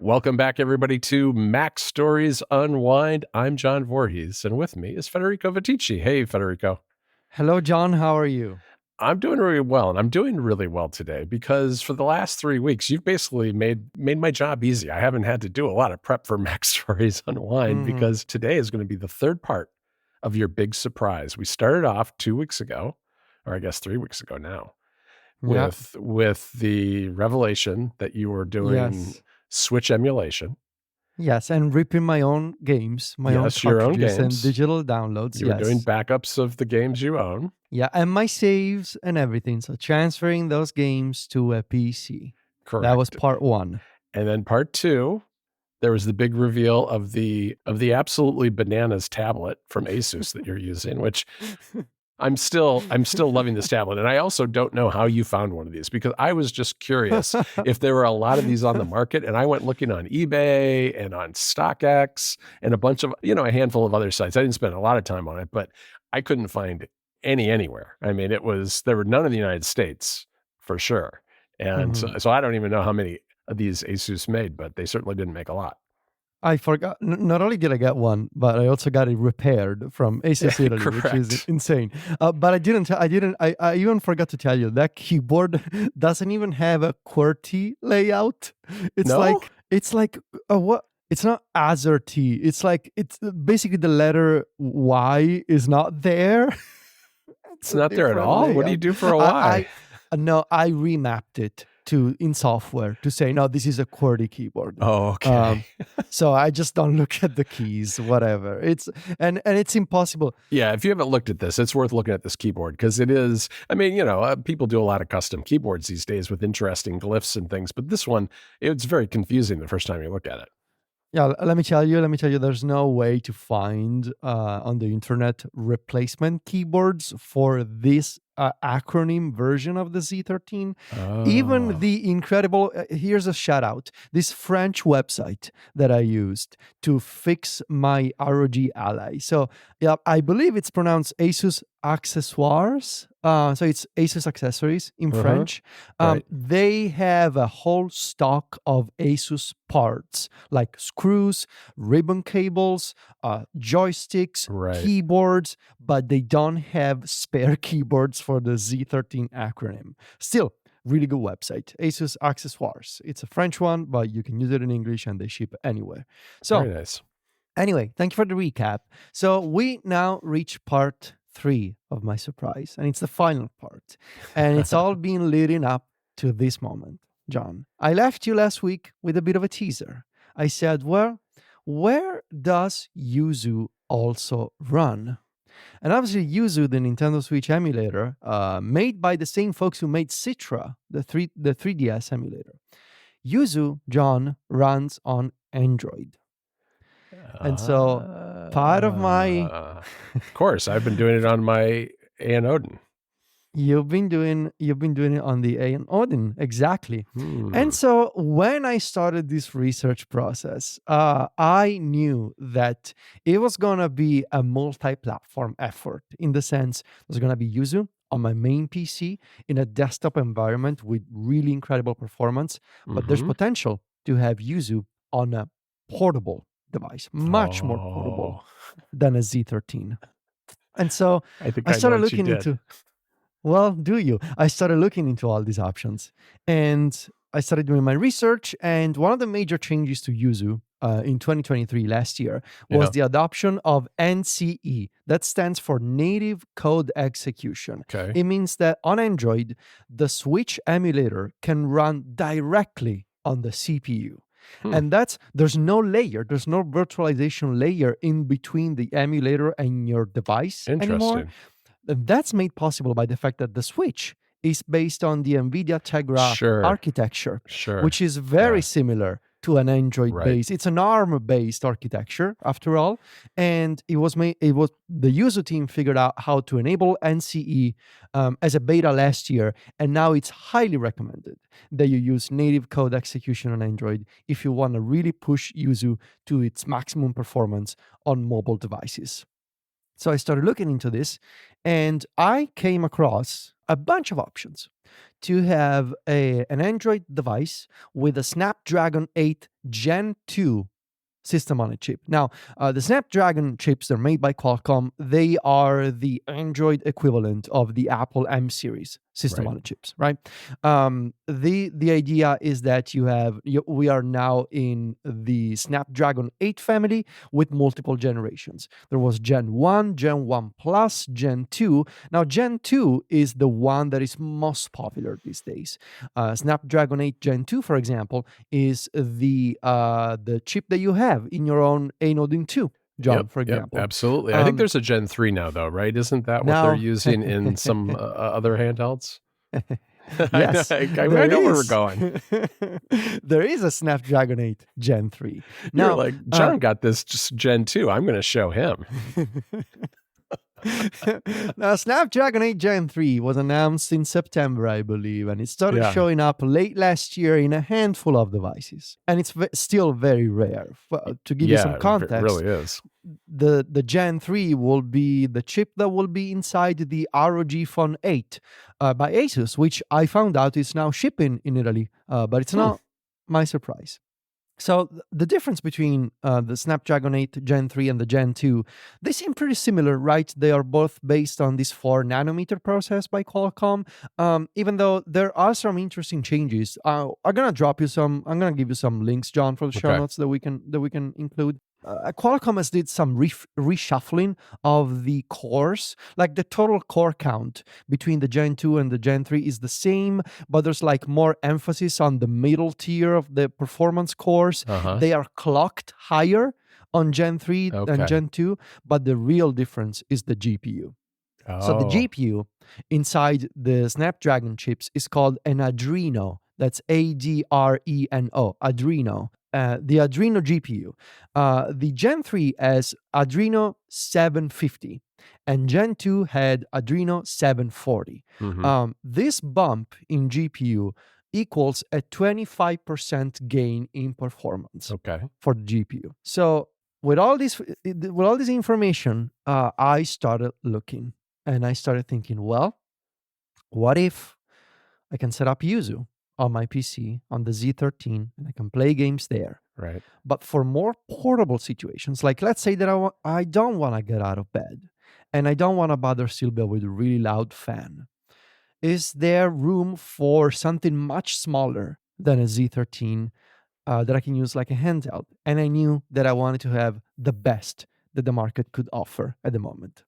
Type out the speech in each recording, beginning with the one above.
Welcome back, everybody, to Mac Stories Unwind. I'm John Voorhees, and with me is Federico Viticci. Hey, Federico. Hello, John. How are you? I'm doing really well, and I'm doing really well today because for the last 3 weeks, you've basically made my job easy. I haven't had to do a lot of prep for Mac Stories Unwind because today is going to be the third part of your big surprise. We started off 2 weeks ago, or I guess 3 weeks ago now, with the revelation that you were doing Switch emulation. Yes, and ripping my own games, my own your own cartridges games. and digital downloads. You were doing backups of the games you own. Yeah, and my saves and everything. So transferring those games to a PC. Correct. That was part one. And then part two, there was the big reveal of the absolutely bananas tablet from Asus that you're using, which I'm still loving this tablet. And I also don't know how you found one of these because I was just curious if there were a lot of these on the market. And I went looking on eBay and on StockX and a bunch of, a handful of other sites. I didn't spend a lot of time on it, but I couldn't find any anywhere. I mean, there were none in the United States for sure. And so I don't even know how many of these Asus made, but they certainly didn't make a lot. I forgot. Not only did I get one, but I also got it repaired from Asus Italy, which is insane. But I even forgot to tell you that keyboard doesn't even have a QWERTY layout. It's like what? It's not AZERTY. It's basically the letter Y is not there. It's not there at all. Layout. What do you do for a Y? I remapped it in software to say, no, this is a QWERTY keyboard. Oh, okay. So I just don't look at the keys, whatever. It's impossible. Yeah, if you haven't looked at this, it's worth looking at this keyboard because it is, people do a lot of custom keyboards these days with interesting glyphs and things, but this one, it's very confusing the first time you look at it. Yeah, let me tell you, there's no way to find on the internet replacement keyboards for this acronym version of the Z13. Oh. Even the incredible, here's a shout out, this French website that I used to fix my ROG Ally. So yeah, I believe it's pronounced Asus Accessoires. So it's Asus Accessories in French. Right. They have a whole stock of Asus parts like screws, ribbon cables, joysticks, keyboards, but they don't have spare keyboards for the Z13 acronym. Still, really good website, Asus Accessoires. It's a French one, but you can use it in English and they ship anywhere. So, very nice. Anyway, thank you for the recap. So we now reach part 3 of my surprise, and it's the final part. And it's all been leading up to this moment, John. I left you last week with a bit of a teaser. I said, well, where does Yuzu also run? And obviously, Yuzu, the Nintendo Switch emulator, made by the same folks who made Citra, the 3DS emulator. Yuzu, John, runs on Android. And so part of my... Of course, I've been doing it on my AN Odin. You've been doing it on the AN Odin, exactly. And so when I started this research process, I knew that it was going to be a multi-platform effort in the sense there's going to be Yuzu on my main PC in a desktop environment with really incredible performance, but there's potential to have Yuzu on a portable device, much more portable than a Z13. And so I started looking into... Well, do you? I started looking into all these options and I started doing my research. And one of the major changes to Yuzu in 2023, last year, was the adoption of NCE. That stands for Native Code Execution. Okay. It means that on Android, the Switch emulator can run directly on the CPU. And there's no layer, there's no virtualization layer in between the emulator and your device anymore. And that's made possible by the fact that the Switch is based on the NVIDIA Tegra architecture, which is very similar to an Android-based. It's an ARM-based architecture, after all. And the Yuzu team figured out how to enable NCE as a beta last year, and now it's highly recommended that you use native code execution on Android if you want to really push Yuzu to its maximum performance on mobile devices. So I started looking into this, and I came across a bunch of options to have an Android device with a Snapdragon 8 Gen 2 system on a chip. Now, the Snapdragon chips, they're made by Qualcomm. They are the Android equivalent of the Apple M series system Right. on a chips, right? The idea is that we are now in the Snapdragon 8 family with multiple generations. There was Gen 1, Gen 1 Plus, Gen 2. Now, Gen 2 is the one that is most popular these days. Snapdragon 8 Gen 2, for example, is the chip that you have in your own A-Node 2, John, for Yep, example. absolutely. I think there's a Gen 3 now, though, right? Isn't that what they're Now, using in some other handhelds? I know, yes, I there know where we're is. going. There is a Snapdragon 8 Gen 3. You're Now, like, John got this just Gen 2. I'm going to show him. now, Snapdragon 8 Gen 3 was announced in September, I believe, and it started Yeah. showing up late last year in a handful of devices. And it's still very rare. To give you some It context, really is. the Gen 3 will be the chip that will be inside the ROG Phone 8 by Asus, which I found out is now shipping in Italy, but it's not my surprise. So the difference between the Snapdragon 8 Gen 3 and the Gen 2, they seem pretty similar, right? They are both based on this 4 nanometer process by Qualcomm, even though there are some interesting changes. I'm gonna give you some links, John, for the show Okay. notes that we can include. Qualcomm has did some reshuffling of the cores. Like the total core count between the Gen 2 and the Gen 3 is the same, but there's like more emphasis on the middle tier of the performance cores. They are clocked higher on Gen 3 than Okay. Gen 2, but the real difference is the GPU. So the GPU inside the Snapdragon chips is called an Adreno. That's Adreno, Adreno. The Adreno GPU. The Gen 3 has Adreno 750, and Gen 2 had Adreno 740. This bump in GPU equals a 25% gain in performance for the GPU. So with all this information, I started looking. And I started thinking, well, what if I can set up Yuzu on my PC on the Z13 and I can play games there? Right. But for more portable situations, like let's say that I don't want to get out of bed and I don't want to bother Silvia with a really loud fan. Is there room for something much smaller than a Z13 that I can use like a handheld? And I knew that I wanted to have the best that the market could offer at the moment.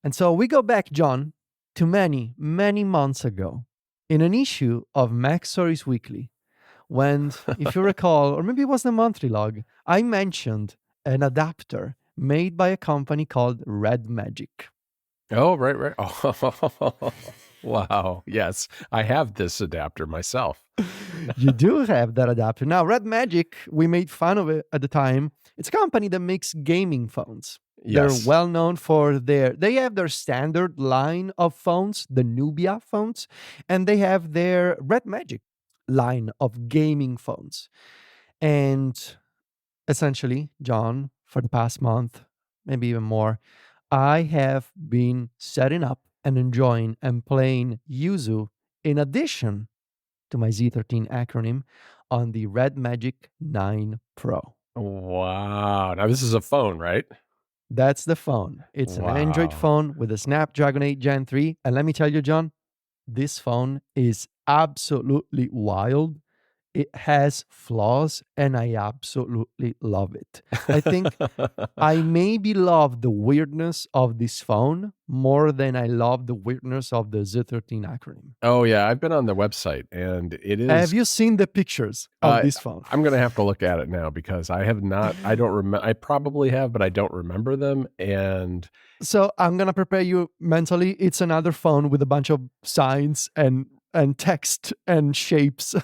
And so we go back, John, to many, many months ago in an issue of Mac Stories Weekly, when, if you recall, or maybe it was the monthly log, I mentioned an adapter made by a company called Red Magic. Oh, right. Oh, wow. Yes, I have this adapter myself. You do have that adapter. Now, Red Magic, we made fun of it at the time. It's a company that makes gaming phones. They're Yes. well known for they have their standard line of phones, the Nubia phones, and they have their Red Magic line of gaming phones. And essentially, John, for the past month, maybe even more, I have been setting up and enjoying and playing Yuzu in addition to my Z13 acronym on the Red Magic 9 Pro. Wow. Now this is a phone, right? That's the phone. It's an Android phone with a Snapdragon 8 Gen 3. And let me tell you, John, this phone is absolutely wild. It has flaws, and I absolutely love it. I think I maybe love the weirdness of this phone more than I love the weirdness of the Z13 acronym. Oh, yeah. I've been on the website, and it is. Have you seen the pictures of this phone? I'm going to have to look at it now because I have not. I don't remember. I probably have, but I don't remember them. And so I'm going to prepare you mentally. It's another phone with a bunch of signs and text and shapes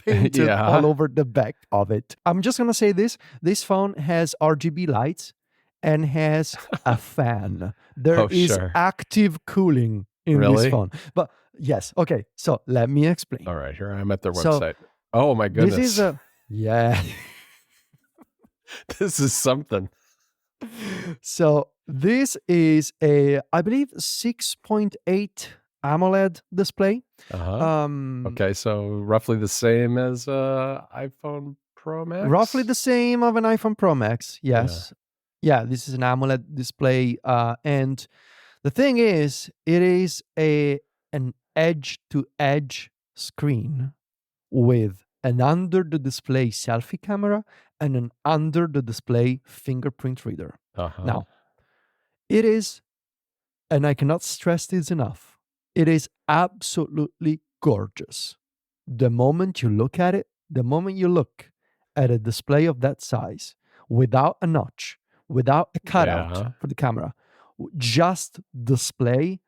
painted all over the back of it. I'm just going to say this. This phone has RGB lights and has a fan. There is active cooling in this phone. But yes, okay. So let me explain. All right, here I am at their website. Oh my goodness. This is this is something. So this is a, I believe, 6.8 AMOLED display. Uh-huh. Um, Okay, so roughly the same as iPhone Pro Roughly Max? the same of an iPhone Pro Max. Yeah. Yes. Yeah, this is an AMOLED display. And the thing is, it is an edge to edge screen with an under the display selfie camera and an under the display fingerprint reader. Uh-huh. Now, it is, and I cannot stress this enough, it is absolutely gorgeous. The moment you look at it, the moment you look at a display of that size without a notch, without a cutout Yeah. for the camera, just display,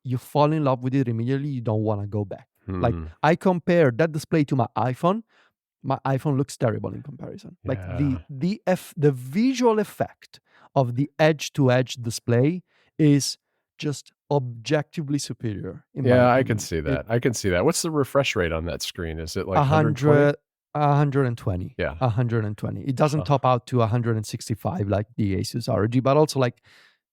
you fall in love with it immediately. You don't want to go back. Like, Hmm. I compare that display to my iPhone. My iPhone looks terrible in comparison. Like Yeah. the visual effect of the edge to edge display is just objectively superior in my Yeah, I can opinion. see It that. I can see that. What's the refresh rate on that screen? Is it like 120? 100, 120, Yeah. 120. It doesn't Huh. top out to 165 like the Asus ROG, but also like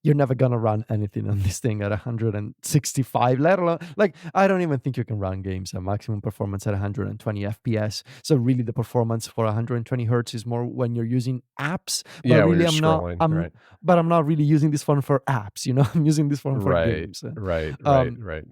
you're never gonna run anything on this thing at 165, let alone like I don't even think you can run games at maximum performance at 120 FPS. So really the performance for 120 hertz is more when you're using apps, but Yeah, when really you're scrolling, right. I'm not really using this phone for apps, you know, I'm using this phone for Right. games. Right. Right. Um, Right.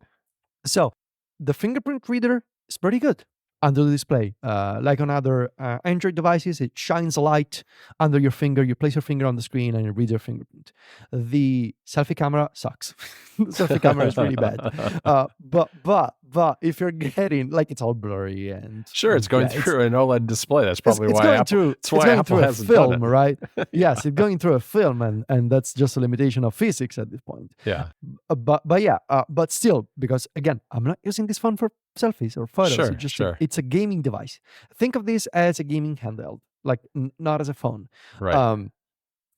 so the fingerprint reader is pretty good under the display. Like on other Android devices, it shines a light under your finger. You place your finger on the screen and it reads your fingerprint. The selfie camera sucks. The selfie camera is really bad. But if you're getting like it's all blurry and Sure, it's going yeah, it's through an OLED display. That's probably it's why going Apple through that's it's why going Apple through a hasn't done film, right? it. Yes, it's going through a film, and that's just a limitation of physics at this point. Yeah. But still, because again, I'm not using this phone for selfies or photos. Sure, sure. It's a gaming device. Think of this as a gaming handheld, like not as a phone. Right. Um,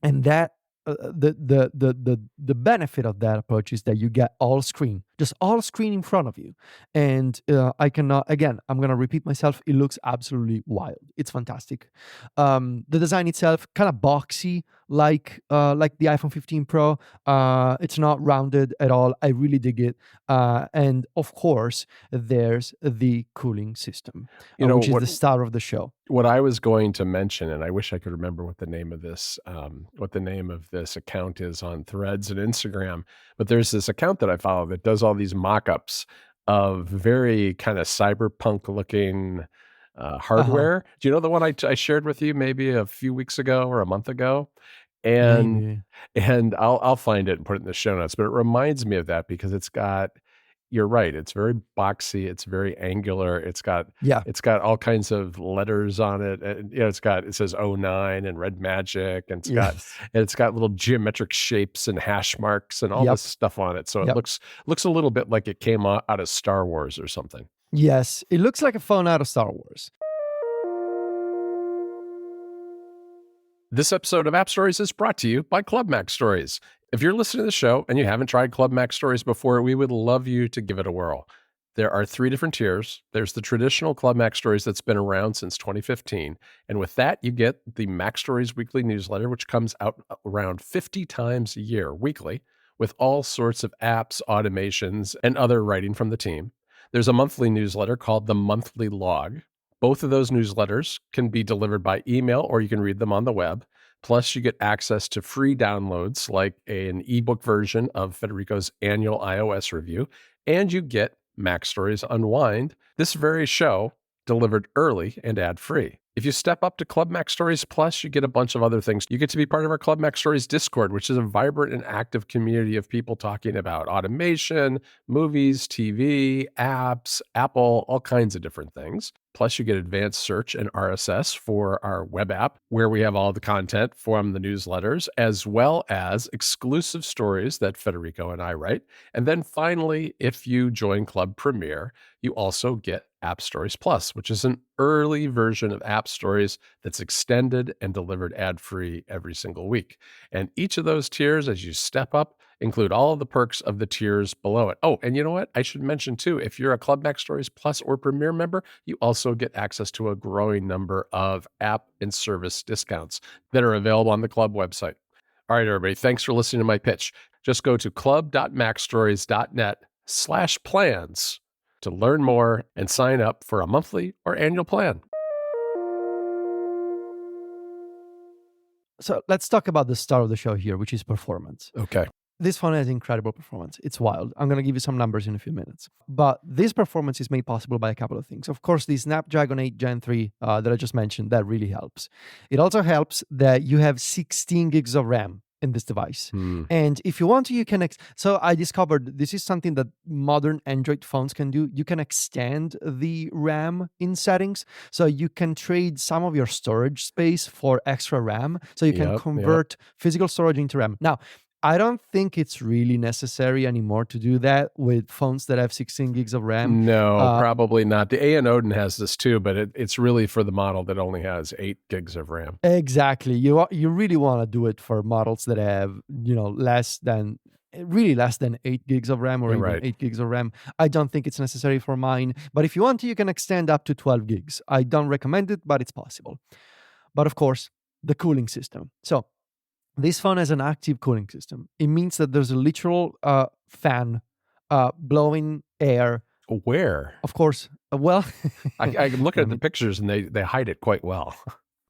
and that the benefit of that approach is that you get all screen, just all screen in front of you. And I cannot, again, I'm gonna repeat myself, it looks absolutely wild. It's fantastic. The design itself kind of boxy, like the iPhone 15 Pro. It's not rounded at all. I really dig it. And of course there's the cooling system, You know, which is the star of the show. what I was going to mention, and I wish I could remember what the name of this account is on Threads and Instagram, but there's this account that I follow that does all these mock-ups of very kind of cyberpunk looking Uh-huh. hardware. Do you know the one I shared with you maybe a few weeks ago or a month ago? And Maybe. I'll find it and put it in the show notes, but it reminds me of that because you're right, it's very boxy, it's very angular, Yeah. it's got all kinds of letters on it, and, you know, it says '09 and Red Magic, and Yes. it's got little geometric shapes and hash marks and all this Yep. stuff on it, so it Yep. looks a little bit like it came out of Star Wars or something. Yes, it looks like a phone out of Star Wars. This episode of App Stories is brought to you by Club Mac Stories. If you're listening to the show and you haven't tried Club Mac Stories before, we would love you to give it a whirl. There are 3 different tiers. There's the traditional Club Mac Stories that's been around since 2015. And with that, you get the Mac Stories weekly newsletter, which comes out around 50 times a year, weekly, with all sorts of apps, automations, and other writing from the team. There's a monthly newsletter called the Monthly Log. Both of those newsletters can be delivered by email or you can read them on the web. Plus, you get access to free downloads like an ebook version of Federico's annual iOS review, and you get Mac Stories Unwind, this very show, delivered early and ad-free. If you step up to Club Mac Stories Plus, you get a bunch of other things. You get to be part of our Club Mac Stories Discord, which is a vibrant and active community of people talking about automation, movies, TV, apps, Apple, all kinds of different things. Plus, you get advanced search and RSS for our web app, where we have all the content from the newsletters, as well as exclusive stories that Federico and I write. And then finally, if you join Club Premiere, you also get App Stories Plus, which is an early version of App Stories that's extended and delivered ad-free every single week. And each of those tiers, as you step up, include all of the perks of the tiers below it. Oh, and you know what? I should mention too, if you're a Club Mac Stories Plus or Premier member, you also get access to a growing number of app and service discounts that are available on the club website. All right, everybody, thanks for listening to my pitch. Just go to club.macstories.net federico.com/plans to learn more and sign up for a monthly or annual plan. So let's talk about the star of the show here, which is performance. Okay. This phone has incredible performance. It's wild. I'm going to give you some numbers in a few minutes. But this performance is made possible by a couple of things. Of course, the Snapdragon 8 Gen 3 that I just mentioned, that really helps. It also helps that you have 16 gigs of RAM in this device. And if you want to, you can... So I discovered this is something that modern Android phones can do. You can extend the RAM in settings. So you can trade some of your storage space for extra RAM. So you can convert physical storage into RAM. Now, I don't think it's really necessary anymore to do that with phones that have 16 gigs of RAM. No, probably not. The A and Odin has this too, but it's really for the model that only has 8 gigs of RAM. Exactly. You really want to do it for models that have, less than 8 gigs of RAM or even 8 gigs of RAM. I don't think it's necessary for mine. But if you want to, you can extend up to 12 gigs. I don't recommend it, but it's possible. But of course, the cooling system. So this phone has an active cooling system. It means that there's a literal fan blowing air. Where? Of course. Well, I'm looking at the pictures and they hide it quite well.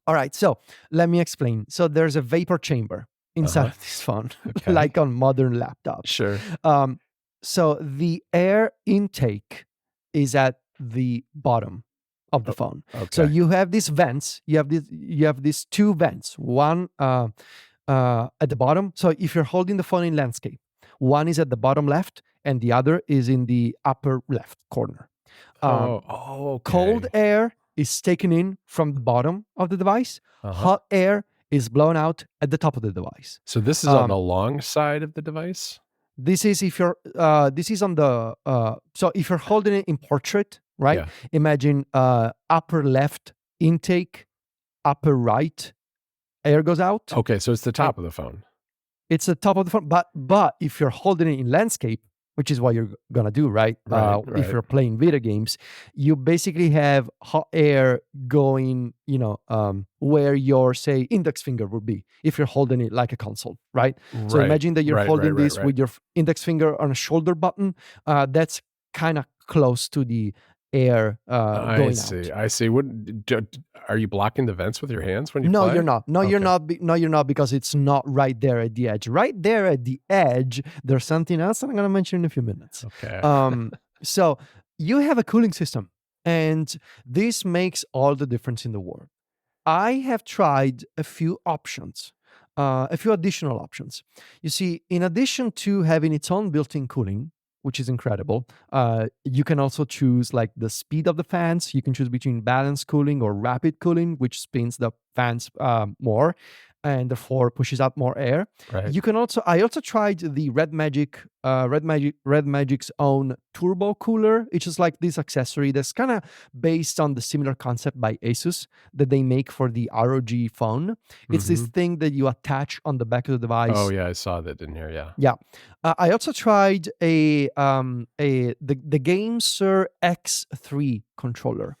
All right. So let me explain. So there's a vapor chamber inside of this phone, like on modern laptops. Sure. So the air intake is at the bottom of the phone. Okay. So you have these vents. You have these two vents. One at the bottom. So if you're holding the phone in landscape, one is at the bottom left and the other is in the upper left corner. Cold air is taken in from the bottom of the device. Hot air is blown out at the top of the device. So this is on the long side of the device? This is if you're this is on the so if you're holding it in portrait, right? Yeah. Imagine upper left intake, upper right air goes out. Okay, so it's the top of the phone. It's the top of the phone, but if you're holding it in landscape, which is what you're gonna do, right? If you're playing video games, you basically have hot air going, where your, say, index finger would be if you're holding it like a console, right? So imagine that you're holding this with your index finger on a shoulder button. That's kind of close to the air going out. I see. Are you blocking the vents with your hands when you play? No, you're not. No, you're not. No, you're not, because it's not right there at the edge. Right there at the edge, there's something else that I'm going to mention in a few minutes. Okay. So you have a cooling system, and this makes all the difference in the world. I have tried a few options, a few additional options. You see, in addition to having its own built-in cooling, which is incredible. You can also choose like the speed of the fans. You can choose between balanced cooling or rapid cooling, which spins the fans more and therefore pushes out more air. Right. You can also, I also tried the Red Magic's own turbo cooler. It's just like this accessory that's kind of based on the similar concept by Asus that they make for the ROG phone. It's this thing that you attach on the back of the device. Oh yeah, I saw that in here. Yeah. Yeah. I also tried the GameSir X3 controller.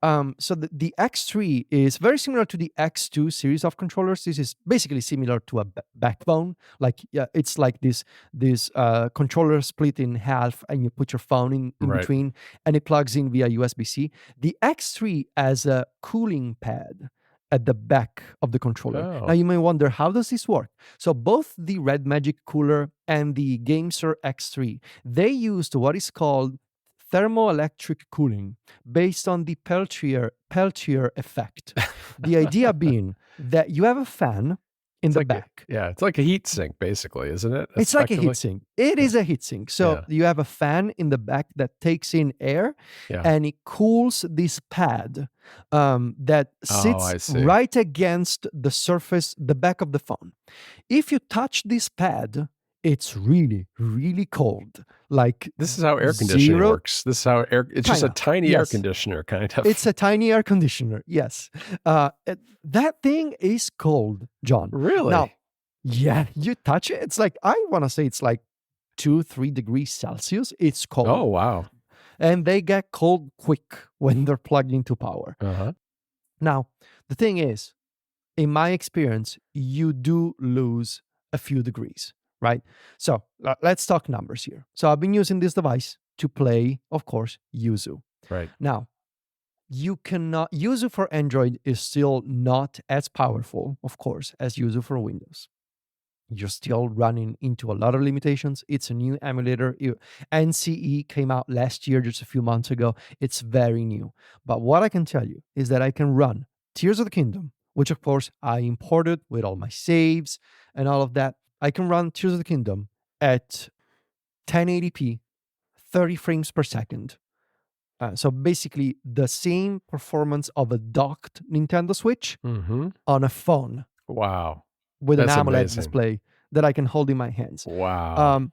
So the X3 is very similar to the X2 series of controllers. This is basically similar to a backbone. Like it's like this controller split in half, and you put your phone in between, and it plugs in via USB-C. The X3 has a cooling pad at the back of the controller. Oh. Now you may wonder, how does this work? So both the Red Magic cooler and the GameSir X3, they used what is called thermoelectric cooling based on the Peltier effect. The idea being that you have a fan in the back. It's like a heat sink, basically, isn't it? It's like a heat sink. It is a heat sink. So you have a fan in the back that takes in air, and it cools this pad that sits right against the surface, the back of the phone. If you touch this pad, it's really, really cold. Like, this is how air conditioning works. This is how it's just a tiny air conditioner, kind of. It's a tiny air conditioner, yes. That thing is cold, John. Really? Now, yeah, you touch it. It's like, I want to say it's like 2-3 degrees Celsius. It's cold. Oh, wow. And they get cold quick when they're plugged into power. Now, the thing is, in my experience, you do lose a few degrees right? So let's talk numbers here. So I've been using this device to play, of course, Yuzu. Right. Now, you cannot, Yuzu for Android is still not as powerful, of course, as Yuzu for Windows. You're still running into a lot of limitations. It's a new emulator. NCE came out last year, just a few months ago. It's very new. But what I can tell you is that I can run Tears of the Kingdom, which of course I imported with all my saves and all of that. I can run Tears of the Kingdom at 1080p, 30 frames per second. So basically the same performance of a docked Nintendo Switch on a phone. Wow. With That's an AMOLED amazing. display that I can hold in my hands. Wow.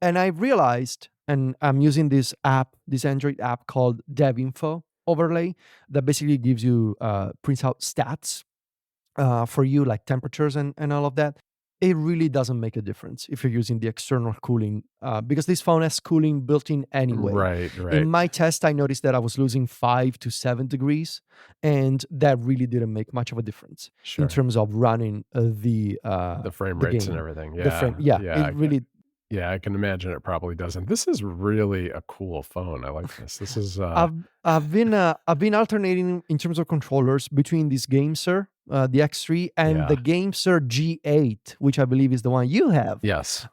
And I realized, and I'm using this app, this Android app called DevInfo Overlay, that basically gives you prints out stats for you, like temperatures and all of that. It really doesn't make a difference if you're using the external cooling, because this phone has cooling built in anyway. Right. In my test, I noticed that I was losing 5 to 7 degrees, and that really didn't make much of a difference in terms of running the frame the rates game. and everything. Yeah. The frame, it really. Yeah, I can imagine it probably doesn't. This is really a cool phone. I like this. This is I've been alternating in terms of controllers between this GameSir, the X3, and the GameSir G8, which I believe is the one you have. Yes.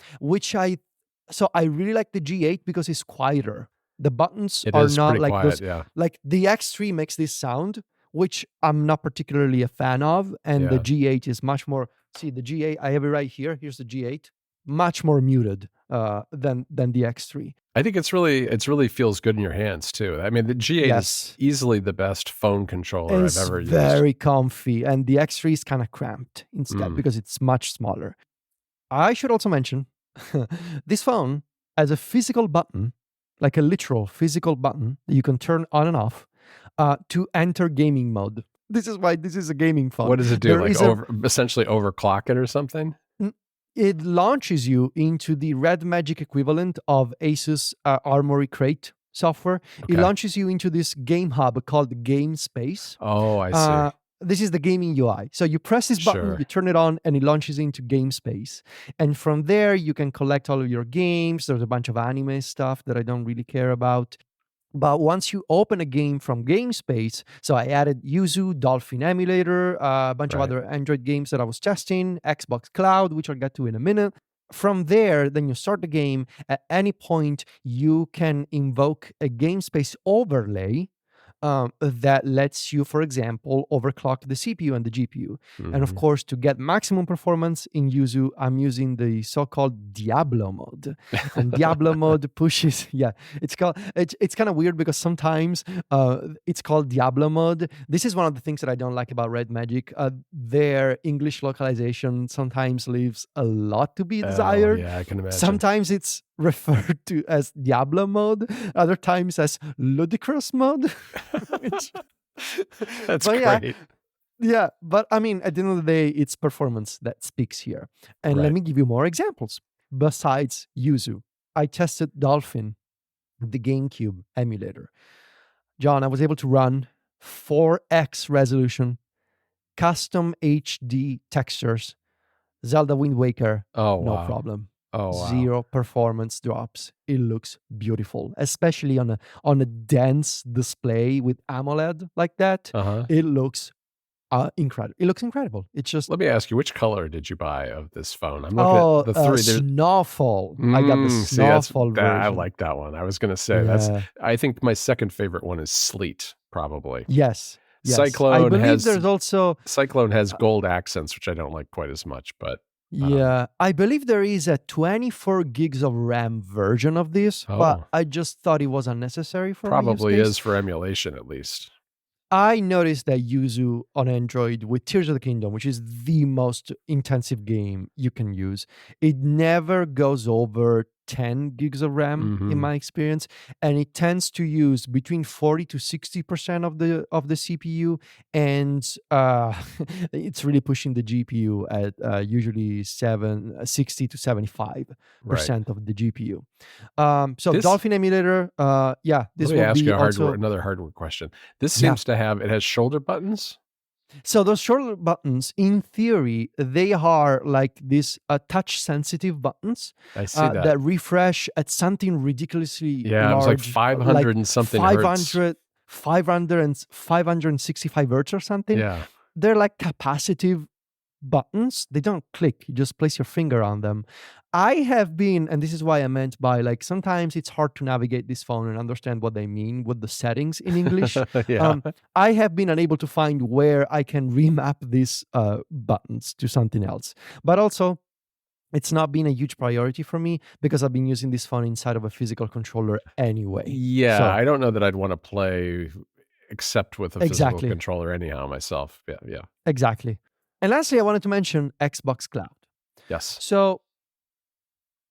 So I really like the G8 because it's quieter. The buttons It are is not pretty like quiet, those. yeah. Like the X3 makes this sound, which I'm not particularly a fan of, and the G8 is much more. See, the G8, I have it right here. Here's the G8, much more muted than the X3. I think it really feels good in your hands too. I mean, the G8 is easily the best phone controller I've ever used. It's very comfy, and the X3 is kind of cramped instead because it's much smaller. I should also mention this phone has a physical button, like a literal physical button that you can turn on and off to enter gaming mode. This is why this is a gaming phone. What does it do? Essentially overclock it or something? It launches you into the Red Magic equivalent of Asus Armory Crate software. It launches you into this game hub called Game Space. Oh, I see. This is the gaming UI. So you press this button, you turn it on, and it launches into Game Space. And from there, you can collect all of your games. There's a bunch of anime stuff that I don't really care about. But once you open a game from GameSpace, so I added Yuzu, Dolphin Emulator, a bunch of other Android games that I was testing, Xbox Cloud, which I'll get to in a minute. From there, then you start the game. At any point, you can invoke a GameSpace overlay that lets you, for example, overclock the CPU and the GPU. And of course, to get maximum performance in Yuzu, I'm using the so-called Diablo mode. And Diablo mode pushes, it's kind of weird because sometimes it's called Diablo mode. This is one of the things that I don't like about Red Magic. Their English localization sometimes leaves a lot to be desired. Yeah, I can imagine. Sometimes it's referred to as Diablo mode, other times as ludicrous mode. That's great. Yeah, but I mean, at the end of the day, it's performance that speaks here. And let me give you more examples. Besides Yuzu, I tested Dolphin, the GameCube emulator. John, I was able to run 4x resolution, custom HD textures, Zelda Wind Waker, no problem. Zero performance drops. It looks beautiful, especially on a dense display with AMOLED like that. It looks incredible. It looks incredible. It's just. Let me ask you, which color did you buy of this phone? I'm looking at the three. Snowfall. I got the Snowfall version. I like that one. I was going to say I think my second favorite one is Sleet, probably. Yes. Cyclone I believe there's also Cyclone has gold accents, which I don't like quite as much, but. I believe there is a 24 gigs of RAM version of this, but I just thought it was unnecessary for probably is for emulation at least. I noticed that Yuzu on Android with Tears of the Kingdom, which is the most intensive game you can use, it never goes over 10 gigs of RAM in my experience, and it tends to use between 40 to 60% of the CPU, and it's really pushing the GPU at usually 60 to 75% of the GPU. So Dolphin emulator, this let me will ask be you also another hardware question. This seems to have, it has shoulder buttons. So those shortcut buttons, in theory, they are like these touch-sensitive buttons I see that. that refresh at something ridiculously Yeah, it was like large, like 500 and something hertz. 500, 500 and 565 hertz or something. Yeah. They're like capacitive buttons. They don't click. You just place your finger on them. I have been, and this is why I meant by like sometimes it's hard to navigate this phone and understand what they mean with the settings in English. Yeah. I have been unable to find where I can remap these buttons to something else. But also, it's not been a huge priority for me because I've been using this phone inside of a physical controller anyway. Yeah, So I don't know that I'd want to play except with a physical exactly, controller anyhow myself. Yeah, yeah. exactly. And lastly, I wanted to mention Xbox Cloud. Yes. So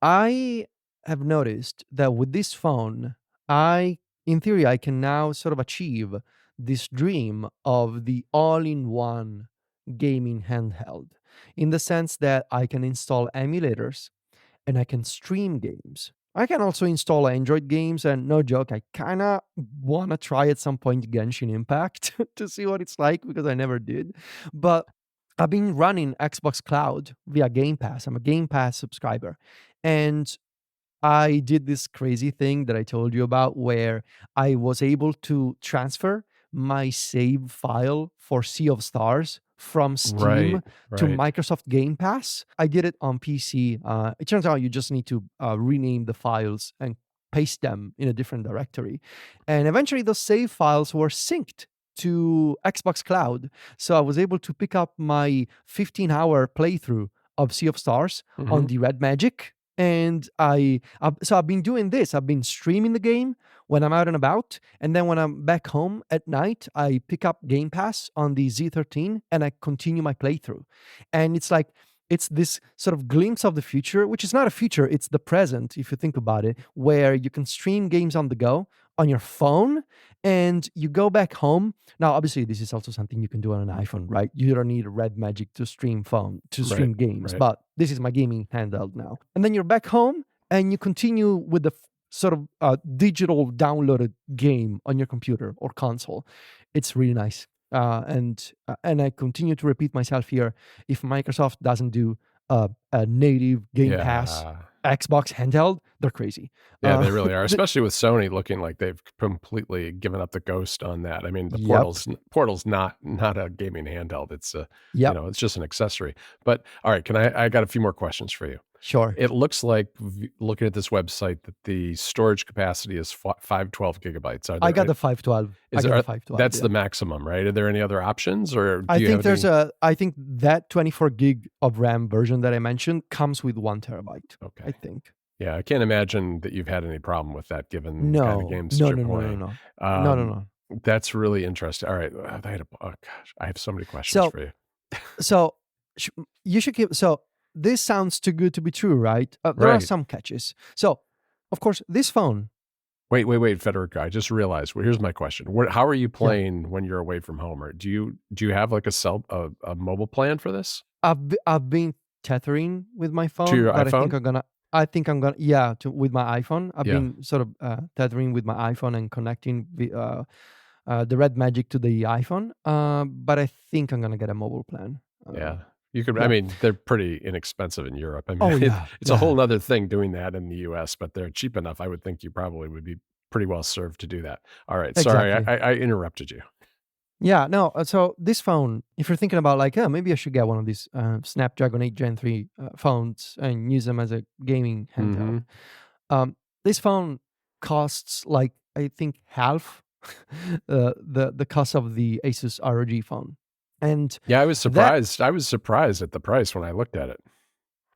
I have noticed that with this phone, in theory, I can now sort of achieve this dream of the all-in-one gaming handheld in the sense that I can install emulators and I can stream games. I can also install Android games, and no joke, I kind of want to try at some point Genshin Impact to see what it's like because I never did. But I've been running Xbox Cloud via Game Pass. I'm a Game Pass subscriber. And I did this crazy thing that I told you about where I was able to transfer my save file for Sea of Stars from Right, Steam to right. Microsoft Game Pass. I did it on PC. It turns out you just need to rename the files and paste them in a different directory. And eventually, those save files were synced to Xbox Cloud. So I was able to pick up my 15-hour playthrough of Sea of Stars on Mhm. the Red Magic, and so I've been doing this. I've been streaming the game when I'm out and about, and then when I'm back home at night, I pick up Game Pass on the Z13 and I continue my playthrough. And it's like it's this sort of glimpse of the future, which is not a future, it's the present if you think about it, where you can stream games on the go on your phone and you go back home. Now, obviously, this is also something you can do on an iPhone, right? You don't need a Red Magic to Right, stream games, right. but this is my gaming handheld now. And then you're back home and you continue with the sort of digital downloaded game on your computer or console. It's really nice. And I continue to repeat myself here. If Microsoft doesn't do a native Game Pass Yeah. Xbox handheld, they're crazy. Yeah, they really are, The, especially with Sony looking like they've completely given up the ghost on that. I mean, the yep. Portal's not a gaming handheld. It's a, Yep. it's just an accessory. But all right, I got a few more questions for you. Sure. It looks like looking at this website that the storage capacity is 512 gigabytes. Are I there got the 512. I is got the there 512. that's Yeah. the maximum, right? Are there any other options or do I you think have any? I think that 24 gig of RAM version that I mentioned comes with 1 terabyte. I Okay. think. Yeah, I can't imagine that you've had any problem with that given the kind of No, games that no, you're no, no, no, playing. no, no, no, Um, no. that's really interesting. All right, oh gosh, I have so many questions So, for you. so sh- you should keep. So this sounds too good to be true, right? There are Right. some catches. So, of course, this phone. Wait, Federico. I just realized. Well, here's my question. How are you Yeah, playing when you're away from home? Or do you have like a mobile plan for this I've been tethering with my to phone, your but iPhone? yeah, with my iPhone. I've Yeah, been sort of tethering with my iPhone and connecting the Red Magic to the iPhone. But I think I'm gonna get a mobile plan. yeah. You could. I Yeah. mean, they're pretty inexpensive in Europe. I mean, Oh yeah. it's a Yeah. whole other thing doing that in the U.S., but they're cheap enough. I would think you probably would be pretty well served to do that. All right. Sorry, Exactly. I interrupted you. Yeah. No. So this phone, if you're thinking about like, maybe I should get one of these Snapdragon 8 Gen 3 phones and use them as a gaming handheld. Hmm. This phone costs like I think half the cost of the Asus ROG phone, and Yeah, I was that surprised. I was surprised at the price when I looked at it.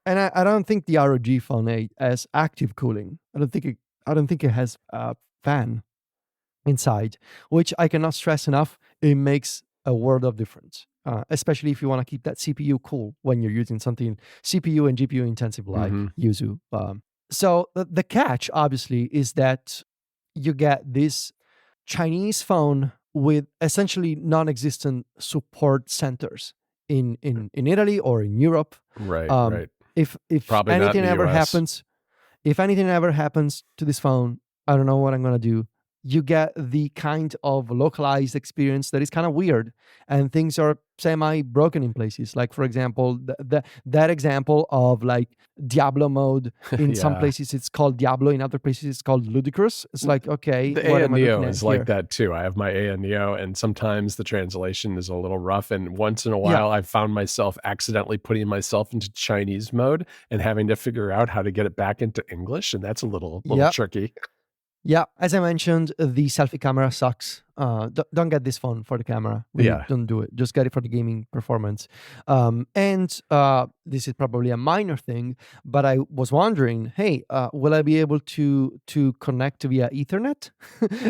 and I don't think the ROG phone 8 has active cooling. I don't think it has a fan inside, which I cannot stress enough. It makes a world of difference, especially if you want to keep that CPU cool when you're using something CPU and GPU intensive like Hmm. Yuzu. So the catch, obviously, is that you get this Chinese phone with essentially non-existent support centers in Italy or in Europe. Right, Um, right. if Probably not in anything the ever US. happens, if anything ever happens to this phone, I don't know what I'm gonna do. you get the kind of localized experience that is kind of weird, and things are semi broken in places. Like, for example, that example of like Diablo mode. In some Yeah. places it's called Diablo, in other places it's called Ludicrous. It's like, okay, The what A am and I looking Neo at is like here? that too. I have my A and Neo, and sometimes the translation is a little rough. And once in a Yeah. while, I found myself accidentally putting myself into Chinese mode and having to figure out how to get it back into English, and that's a little Yeah. tricky. Yeah, as I mentioned, the selfie camera sucks. Don't get this phone for the camera. Really, Yeah. don't do it. Just get it for the gaming performance. And this is probably a minor thing, but I was wondering, hey, will I be able to connect via Ethernet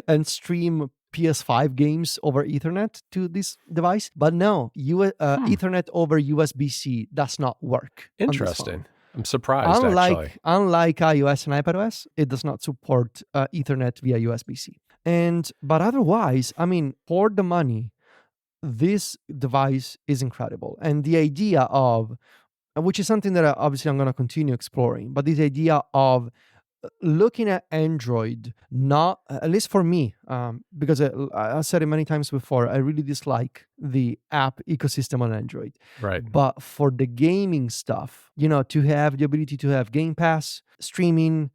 and stream PS5 games over Ethernet to this device? But no, Hmm. Ethernet over USB-C does not work on this phone. Interesting. I'm surprised, actually. Unlike iOS and iPadOS, it does not support Ethernet via USB-C. But otherwise, I mean, for the money, this device is incredible. And the idea of, which is something that obviously I'm going to continue exploring, but this idea of looking at Android, not at least for me, because I said it many times before, I really dislike the app ecosystem on Android. Right. But for the gaming stuff, to have the ability to have Game Pass, streaming,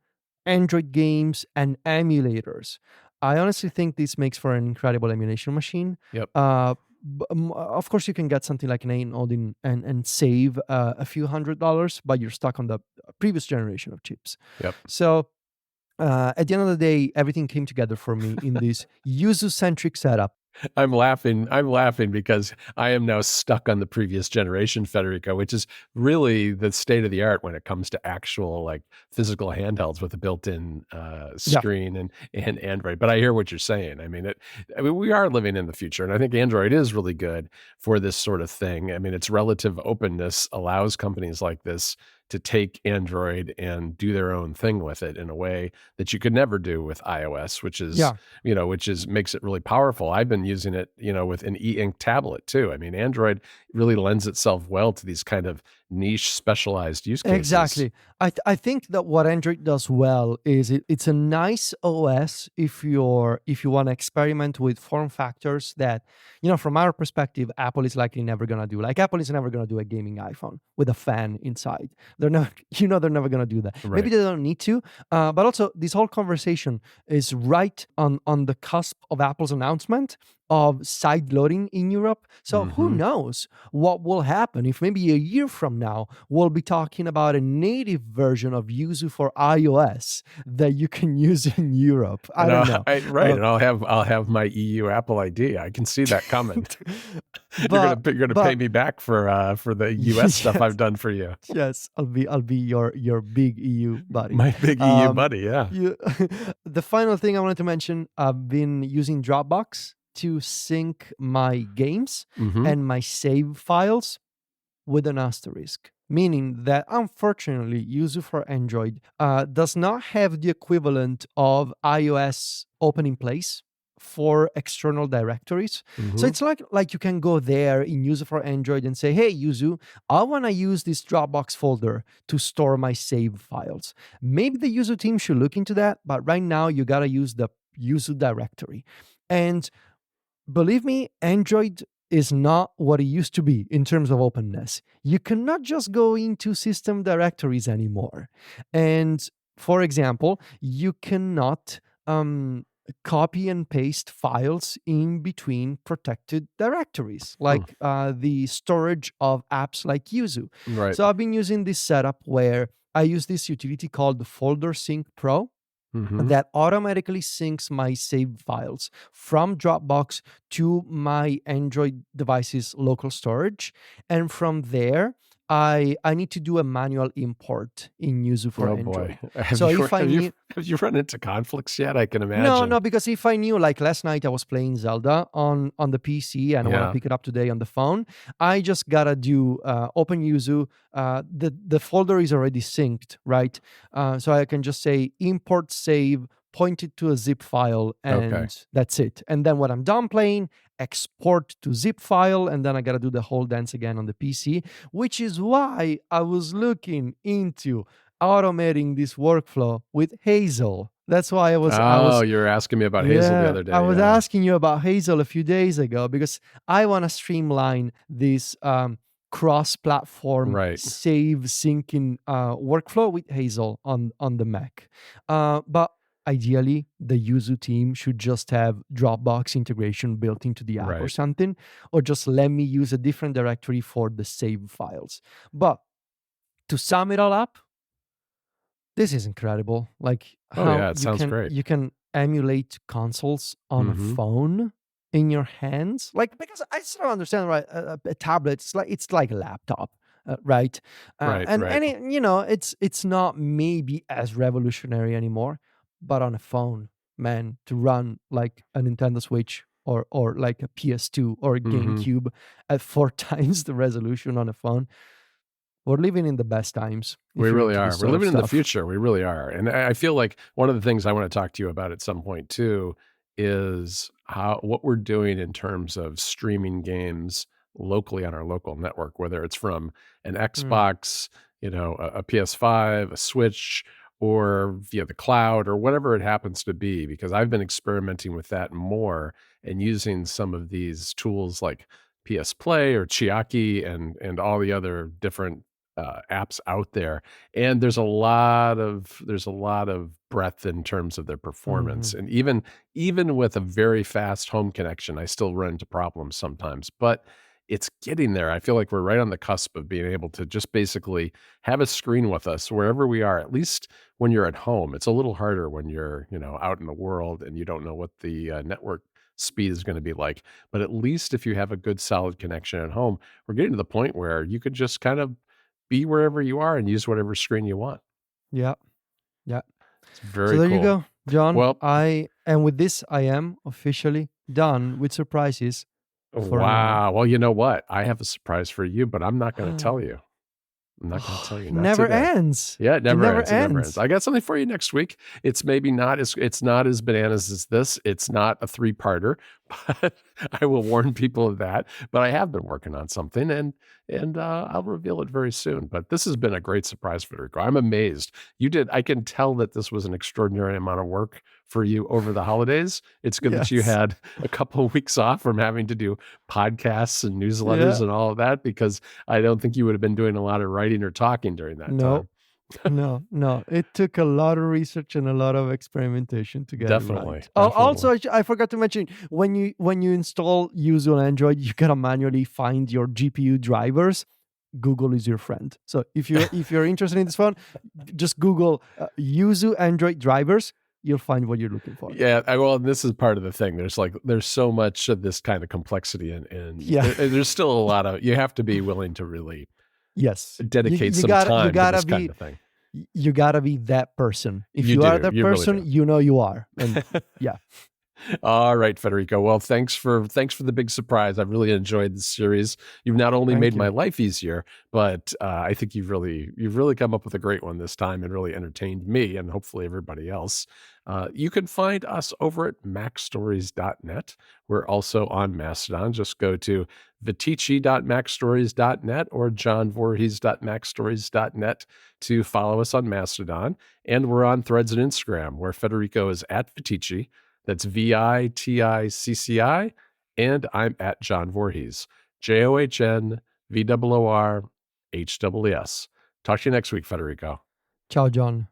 Android games, and emulators, I honestly think this makes for an incredible emulation machine. Yep. Of course, you can get something like an A Odin and save a few $100, but you're stuck on the previous generation of chips. Yep. So at the end of the day, everything came together for me in this user-centric setup. I'm laughing because I am now stuck on the previous generation, Federico, which is really the state of the art when it comes to actual like physical handhelds with a built-in screen and Android. But I hear what you're saying. I mean, we are living in the future, and I think Android is really good for this sort of thing. I mean, its relative openness allows companies like this to take Android and do their own thing with it in a way that you could never do with iOS, which is makes it really powerful. I've been using it, with an e-ink tablet too. I mean, Android really lends itself well to these kind of niche specialized use cases. Exactly. I think that what Android does well is it's a nice OS if you want to experiment with form factors that, from our perspective, Apple is likely never gonna do. Like, Apple is never gonna do a gaming iPhone with a fan inside. They're never they're never gonna do that. Right. Maybe they don't need to. But also, this whole conversation is right on the cusp of Apple's announcement of side loading in Europe. So who knows what will happen if maybe a year from now we'll be talking about a native version of Yuzu for iOS that you can use in Europe. I don't know. And I'll have my EU Apple ID. I can see that coming. You're gonna pay me back for the US stuff I've done for you. Yes, I'll be your big EU buddy. My big EU buddy, yeah. The final thing I wanted to mention, I've been using Dropbox to sync my games and my save files with an asterisk, meaning that unfortunately Yuzu for Android does not have the equivalent of iOS open in place for external directories. So it's like you can go there in Yuzu for Android and say, hey Yuzu, I want to use this Dropbox folder to store my save files. Maybe the Yuzu team should look into that, but right now you got to use the Yuzu directory. And believe me, Android is not what it used to be in terms of openness. You cannot just go into system directories anymore. And for example, you cannot copy and paste files in between protected directories, like the storage of apps like Yuzu. Right. So I've been using this setup where I use this utility called Folder Sync Pro, that automatically syncs my save files from Dropbox to my Android device's local storage. And from there, I need to do a manual import in Yuzu for Android. Have you run into conflicts yet? I can imagine. No, because if I knew, like last night I was playing Zelda on the PC and I want to pick it up today on the phone, I just gotta do open Yuzu. The folder is already synced, right? So I can just say import save, point it to a zip file, and that's it. And then when I'm done playing, export to zip file, and then I gotta do the whole dance again on the PC, which is why I was looking into automating this workflow with Hazel. That's why I Oh, was you were asking me about Hazel the yeah, other I day. was Yeah. asking you about Hazel a few days ago because I want to streamline this cross-platform Right. save syncing workflow with Hazel on the Mac. But ideally, the Yuzu team should just have Dropbox integration built into the app or Right. something, or just let me use a different directory for the save files. But to sum it all up, this is incredible. Like Oh how yeah, it sounds great. you can emulate consoles on a Mhm. phone in your hands. Like because I still don't understand, right? A tablet, it's like a laptop, right? Right, right. And it's not maybe as revolutionary anymore, but on a phone, man, to run like a Nintendo Switch or like a PS2 or a Mhm. GameCube at 4 times the resolution on a phone. We're living in the best times if We you're really into are. this We're sort of living in the stuff. future. We really are. And I feel like one of the things I want to talk to you about at some point too is how what we're doing in terms of streaming games locally on our local network, whether it's from an Mm, Xbox, a PS5, a Switch, or via the cloud or whatever it happens to be, because I've been experimenting with that more and using some of these tools like PS Play or Chiaki and all the other different apps out there, and there's a lot of breadth in terms of their performance, mhm. and even with a very fast home connection, I still run into problems sometimes, but it's getting there. I feel like we're right on the cusp of being able to just basically have a screen with us wherever we are, at least when you're at home. It's a little harder when you're, out in the world and you don't know what the network speed is going to be like. But at least if you have a good solid connection at home, we're getting to the point where you could just kind of be wherever you are and use whatever screen you want. Yeah, yeah. It's So very there you cool. go, John. Well, And with this, I am officially done with surprises for now. wow. Well, you know what? I have a surprise for you, but I'm not going to tell you. I'm not gonna tell you, It not never today. ends. Yeah, it It never never ends, it never ends. ends. I got something for you next week. It's not as bananas as this. It's not a three-parter, but I will warn people of that. But I have been working on something and I'll reveal it very soon. But this has been a great surprise, Federico. I'm amazed. I can tell that this was an extraordinary amount of work for you over the holidays. It's good that you Yes. had a couple of weeks off from having to do podcasts and newsletters Yeah. and all of that, because I don't think you would have been doing a lot of writing or talking during that No, time. no, no. It took a lot of research and a lot of experimentation to get it Definitely, right. Also, definitely. I forgot to mention when you install Yuzu on Android, you gotta manually find your GPU drivers. Google is your friend. So if you're interested in this phone, just Google Yuzu Android drivers. You'll find what you're looking for. Yeah, well, this is part of the thing. There's so much of this kind of complexity and Yeah. there's still a lot of you have to be willing to really Yes. You dedicate you some gotta you time to gotta this kind be of thing. you gotta be that person. If You you are do, that you really person, do. you know you are. And yeah. All right, Federico. Well, thanks for the big surprise. I've really enjoyed this series. You've not only Thank made my you. life easier, but I think you've really come up with a great one this time and really entertained me and hopefully everybody else. You can find us over at macstories.net. We're also on Mastodon. Just go to vitici.macstories.net or johnvorhees.macstories.net to follow us on Mastodon. And we're on Threads and Instagram, where Federico is at Vitici. That's VITICCI. And I'm at John Voorhees. JOHNVOORHEES. Talk to you next week, Federico. Ciao, John.